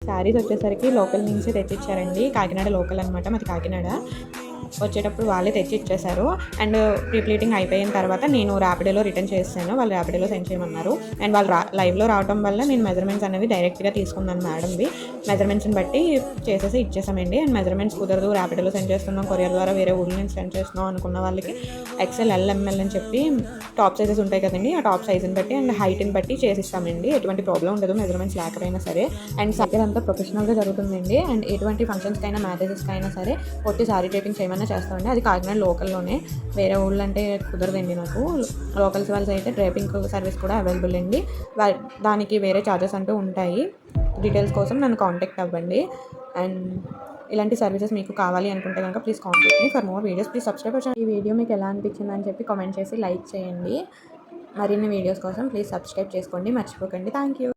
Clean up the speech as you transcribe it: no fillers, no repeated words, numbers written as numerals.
శారీస్ వచ్చేసరికి లోకల్ నుంచి తెచ్చిచ్చారండి. కాకినాడ లోకల్ అనమాట, మాది కాకినాడ. వచ్చేటప్పుడు వాళ్ళే తెచ్చి ఇచ్చేశారు. అండ్ ప్రీప్లీటింగ్ అయిపోయిన తర్వాత నేను ర్యాపిడోలో రిటర్న్ చేశాను. వాళ్ళు ర్యాపిడోలో సెండ్ చేయమన్నారు. అండ్ వాళ్ళు లైవ్లో రావడం వల్ల నేను మెజర్మెంట్స్ అనేవి డైరెక్ట్గా తీసుకున్నాను మేడంవి. మెజర్మెంట్స్ని బట్టి చేసేసి ఇచ్చేసామండి. అండ్ మెజర్మెంట్స్ కుదరదు, ర్యాపిడోలో సెండ్ చేస్తున్నాం, కొరియర్ ద్వారా వేరే ఊళ్ళ నుంచి సెండ్ చేస్తున్నాం అనుకున్న వాళ్ళకి ఎక్సెల్, ఎల్ఎంఎల్ అని చెప్పి టాప్ సైజెస్ ఉంటాయి కదండి, ఆ టాప్ సైజుని బట్టి అండ్ హైట్ని బట్టి చేసిస్తామండి. ఎటువంటి ప్రాబ్లం ఉండదు మెజర్మెంట్స్ లేకపోయినా సరే. అండ్ దగ్గర అంతా ప్రొఫెషనల్గా జరుగుతుందండి. అండ్ ఎటువంటి ఫంక్షన్స్కైనా, మ్యారేజెస్కైనా సరే వచ్చి శారీ టైపింగ్ చేయమన్నా చేస్తామండి. అది కాకినాడ లోకల్లోనే, వేరే ఊళ్ళో అంటే కుదరదండి నాకు. లోకల్స్ వాళ్ళకి అయితే డ్రైపింగ్ సర్వీస్ కూడా అవైలబుల్ అండి. దానికి వేరే ఛార్జెస్ అంటూ ఉంటాయి. డీటెయిల్స్ కోసం నన్ను కాంటాక్ట్ అవ్వండి. అండ్ ఇలాంటి సర్వీసెస్ మీకు కావాలి అనుకుంటే కనుక please contact me for more videos. Please subscribe. ఈ వీడియో మీకు ఎలా అనిపించింది అని చెప్పి కామెంట్ చేసి లైక్ చేయండి. మరిన్ని వీడియోస్ కోసం ప్లీజ్ సబ్స్క్రైబ్ చేసుకోండి, మర్చిపోకండి. Thank you.